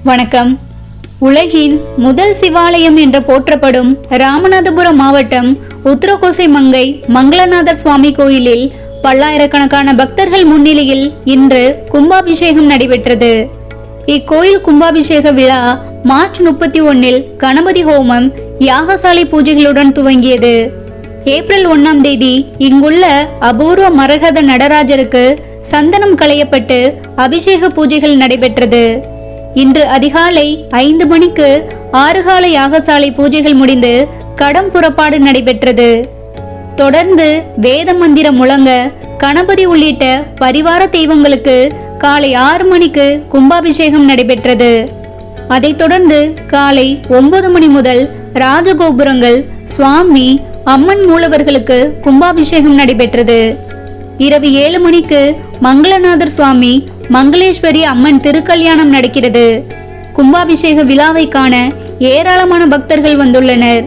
வணக்கம். உலகின் முதல் சிவாலயம் என்று போற்றப்படும் ராமநாதபுரம் மாவட்டம் உத்திரகோசை மங்கை மங்களநாதர் சுவாமி கோயிலில் பல்லாயிரக்கணக்கான பக்தர்கள் முன்னிலையில் இன்று கும்பாபிஷேகம் நடைபெற்றது. இக்கோயில் கும்பாபிஷேக விழா மார்ச் 31 கணபதி ஹோமம் யாகசாலை பூஜைகளுடன் துவங்கியது. ஏப்ரல் 1 இங்குள்ள அபூர்வ மரகத நடராஜருக்கு சந்தனம் களையப்பட்டு அபிஷேக பூஜைகள் நடைபெற்றது. இன்று அதிகாலை 5 மணிக்கு 6 கால யாகசாலை பூஜைகள் முடிந்து கடம் புறப்பாடு நடைபெற்றது. தொடர்ந்து வேத மந்திரம் முழங்க கணபதி உள்ளிட்ட பரிவார தெய்வங்களுக்கு காலை 6 மணிக்கு கும்பாபிஷேகம் நடைபெற்றது. அதைத் தொடர்ந்து காலை 9 மணி முதல் ராஜகோபுரங்கள், சுவாமி, அம்மன் மூலவர்களுக்கு கும்பாபிஷேகம் நடைபெற்றது. இரவு 7 மணிக்கு மங்களநாதர் சுவாமி, மங்களேஸ்வரி அம்மன் திருக்கல்யாணம் நடக்கிறது. கும்பாபிஷேக விழாவை காண ஏராளமான பக்தர்கள் வந்துள்ளனர்.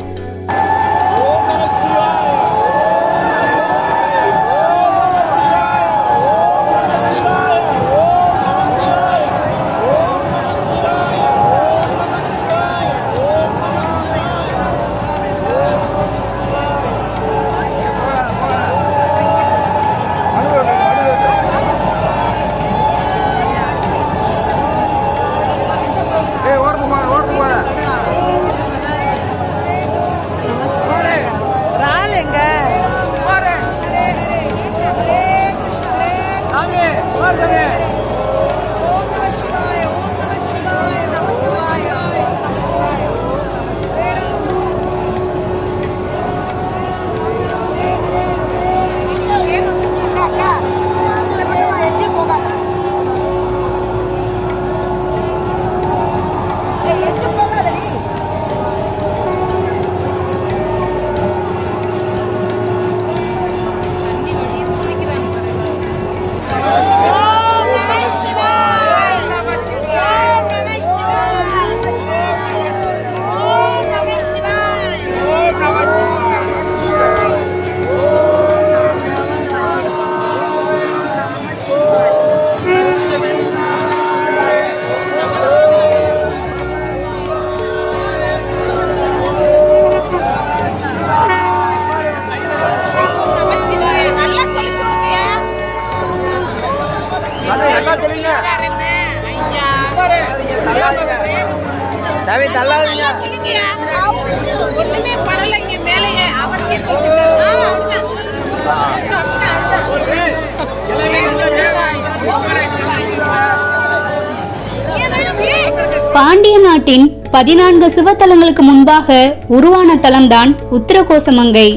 பாண்டிய நாட்டின் 14 சிவத்தலங்களுக்கு முன்பாக உருவான தலம்தான் உத்திரகோசமங்கை.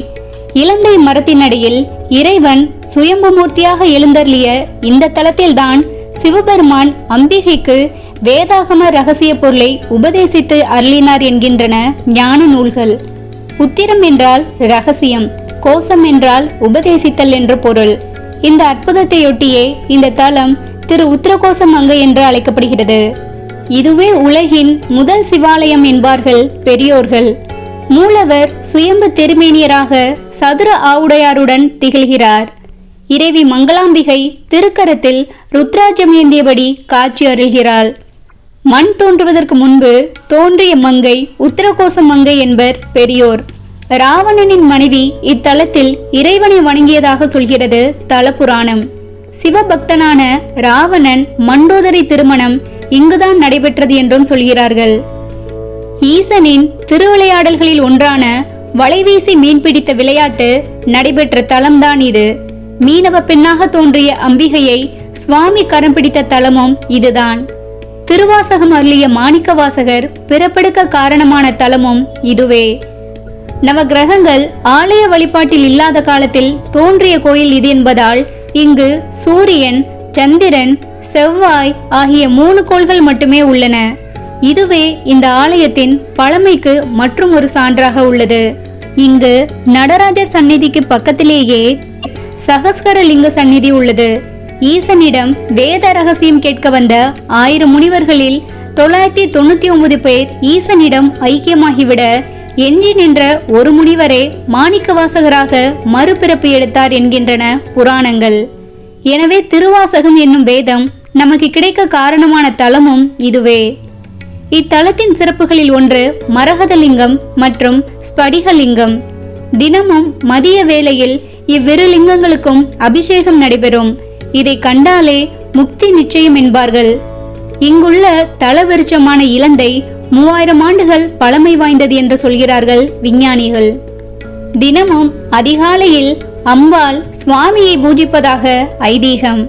இலந்தை மரத்தின் அடியில் இறைவன் சுயம்புமூர்த்தியாக எழுந்தருளிய இந்த தலத்தில்தான் சிவபெருமான் அம்பிகைக்கு வேதாகம ரகசிய பொருளை உபதேசித்து அருளினார் என்கின்றன ஞான நூல்கள். உத்திரம் என்றால் ரகசியம், கோசம் என்றால் உபதேசித்தல் என்று பொருள். இந்த அற்புதத்தையொட்டியே இந்த தலம் திரு உத்திரகோசமங்கை என்று அழைக்கப்படுகிறது. இதுவே உலகின் முதல் சிவாலயம் என்பார்கள் பெரியோர்கள். மூலவர் சுயம்பு திருமேனியராக சதுர ஆவுடையாருடன் திகழ்கிறார். இறைவி மங்களாம்பிகை திருக்கரத்தில் ருத்ராஜம் ஏந்தியபடி காட்சி அருள்கிறாள். மண் தோன்றுவதற்கு முன்பு தோன்றிய மங்கை உத்திரகோச மங்கை என்பர் பெரியோர். ராவணனின் மனைவி இத்தலத்தில் இறைவனை வணங்கியதாக சொல்கிறது தலபுராணம். சிவபக்தனான ராவணன் மண்டோதரி திருமணம் இங்குதான் நடைபெற்றது என்றும் சொல்கிறார்கள். ஈசனின் திருவிளையாடல்களில் ஒன்றான வலைவீசி மீன்பிடித்த விளையாட்டு நடைபெற்ற தலம்தான் இது. மீனவ பெண்ணாக தோன்றிய அம்பிகையை சுவாமி கரம் பிடித்த தலமும் இதுதான். திருவாசகம் அருளிய மாணிக்க வாசகர் பிறப்பெடுக்க காரணமான தலமும் இதுவே. நவ கிரகங்கள் ஆலய வழிபாட்டில் இல்லாத காலத்தில் தோன்றிய கோயில் இது என்பதால் இங்கு சூரியன், சந்திரன், செவ்வாய் ஆகிய 3 கோள்கள் மட்டுமே உள்ளன. இதுவே இந்த ஆலயத்தின் பழமைக்கு மற்றும் ஒரு சான்றாக உள்ளது. இங்கு நடராஜர் சந்நிதிக்கு பக்கத்திலேயே சகஸ்கரலிங்க சந்நிதி உள்ளது. ஈசனிடம் வேத ரகசியம் கேட்க வந்த 1000 முனிவர்களில் 999 பேர் ஈசனிடம் ஐக்கியமாகிவிட எஞ்சி நின்ற ஒரு முனிவரே மாணிக்கவாசகராக மறுபிறப்பு எடுத்தார் என்கின்றன புராணங்கள். எனவே திருவாசகம் என்னும் வேதம் நமக்கு கிடைக்க காரணமான தலமும் இதுவே. இத்தலத்தின் சிறப்புகளில் ஒன்று மரகதலிங்கம் மற்றும் ஸ்படிகலிங்கம். தினமும் மதிய வேளையில் இவ்விரு லிங்கங்களுக்கும் அபிஷேகம் நடைபெறும். இதை கண்டாலே முக்தி நிச்சயம் என்பார்கள். இங்குள்ள தலவிருட்சமான இலந்தை 3000 ஆண்டுகள் பழமை வாய்ந்தது என்று சொல்கிறார்கள் விஞ்ஞானிகள். தினமும் அதிகாலையில் அம்பாள் சுவாமியை பூஜிப்பதாக ஐதீகம்.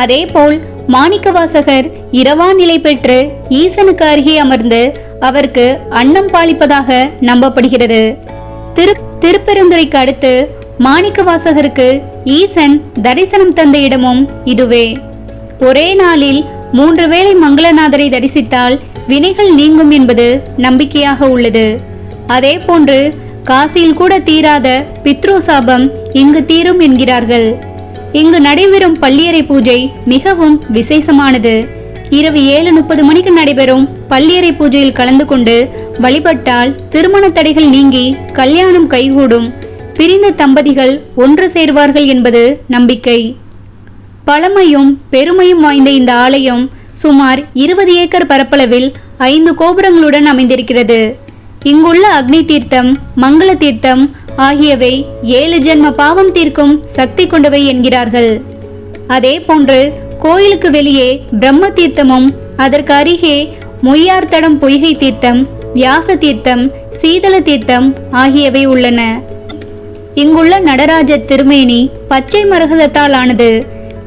அதேபோல் மாணிக்கவாசகர் இரவா நிலை பெற்று ஈசனுக்கு அருகே அமர்ந்து அவருக்கு அன்னம் பாலிப்பதாக நம்பப்படுகிறது. திருப்பெருந்துறைக்கு அடுத்து மாணிக்கவாசகருக்கு ஈசன் தரிசனம் தந்த இடமும் இதுவே. ஒரே நாளில் 3 வேளை மங்களநாதரை தரிசித்தால் வினைகள் நீங்கும் என்பது நம்பிக்கையாக உள்ளது. அதே போன்று காசியில் கூட தீராத பித்ருசாபம் இங்கு தீரும் என்கிறார்கள். இங்கு நடைபெறும் பள்ளியறை பூஜை மிகவும் விசேஷமானது. இரவு 7:30 மணிக்கு நடைபெறும் பள்ளியறை பூஜையில் கலந்து கொண்டு வழிபட்டால் திருமண தடைகள் நீங்கி கல்யாணம் கைகூடும், பிரிந்த தம்பதிகள் ஒன்று சேர்வார்கள் என்பது நம்பிக்கை. பழமையும் பெருமையும் வாய்ந்த இந்த ஆலயம் சுமார் 20 ஏக்கர் பரப்பளவில் 5 கோபுரங்களுடன் அமைந்திருக்கிறது. இங்குள்ள அக்னி தீர்த்தம், மங்கள தீர்த்தம் ஆகியவை 7 ஜென்ம பாவம் தீர்க்கும் சக்தி கொண்டவை என்கிறார்கள். அதே போன்று கோயிலுக்கு வெளியே பிரம்ம தீர்த்தமும் அதற்கு அருகே மொய்யார்த்தடம் பொய்கை தீர்த்தம், வியாச தீர்த்தம், சீதள தீர்த்தம் ஆகியவை உள்ளன. இங்குள்ள நடராஜர் திருமேனி பச்சை மரகதத்தால் ஆனது.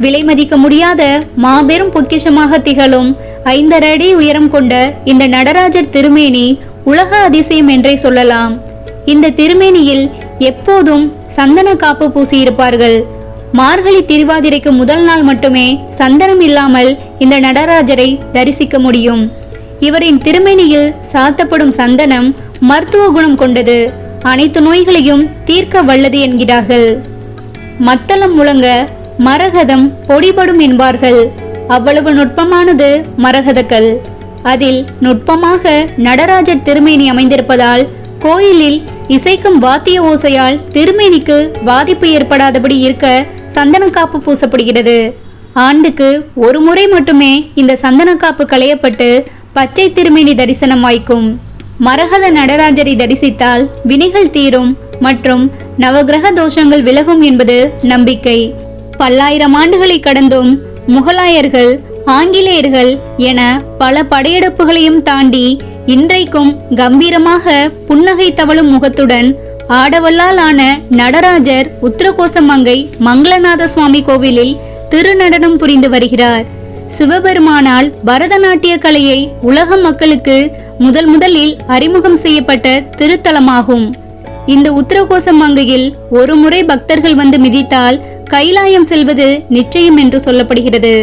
விலை மதிக்க முடியாத மாபெரும் பொக்கிஷமாக திகழும் 5.5 அடி உயரம் கொண்ட இந்த நடராஜர் திருமேனி உலக அதிசயம் என்றே சொல்லலாம். இந்த திருமேனியில் எப்போதும் சந்தன காப்பு பூசியிருப்பார்கள். மார்கழி திருவாதிரைக்கு முதல் நாள் மட்டுமே சந்தனம் இல்லாமல் இந்த நடராஜரை தரிசிக்க முடியும். இவரின் திருமேனியில் சாத்தப்படும் சந்தனம் மருத்துவ குணம் கொண்டது, அனைத்து நோய்களையும் தீர்க்க வல்லது என்கிறார்கள். மத்தளம் முழங்க மரகதம் பொடிபடும் என்பார்கள். அவ்வளவு நுட்பமானது மரகதக்கல். அதில் நுட்பமாக நடராஜர் திருமேனி அமைந்திருப்பதால் கோயிலில் இசைக்கும் வாத்திய ஓசையால் திருமேனிக்கு பாதிப்பு ஏற்படாதபடி இருக்க சந்தனக்காப்பு பூசப்படுகிறது. ஆண்டுக்கு ஒரு முறை மட்டுமே இந்த சந்தனக்காப்பு களையப்பட்டு பச்சை திருமேனி தரிசனம் வாய்க்கும். மரகத நடராஜரை தரிசித்தால் வினைகள் தீரும் மற்றும் நவகிரக தோஷங்கள் விலகும் என்பது நம்பிக்கை. பல்லாயிரம் ஆண்டுகளை கடந்தும் முகலாயர்கள், ஆங்கிலேயர்கள் என பல படையெடுப்புகளையும் தாண்டி இன்றைக்கும் கம்பீரமாக புன்னகை தவழும் முகத்துடன் ஆடவல்லால் ஆன நடராஜர் உத்தரகோசமங்கை மங்களநாத சுவாமி கோவிலில் திருநடனம் புரிந்து வருகிறார். சிவபெருமானால் பரதநாட்டிய கலையை உலக மக்களுக்கு முதலில் அறிமுகம் செய்யப்பட்ட திருத்தலமாகும். இந்த உத்தரகோசமங்கையில் ஒரு முறை பக்தர்கள் வந்து மிதித்தால் கைலாயம் செல்வது நிச்சயம் என்று சொல்லப்படுகிறது.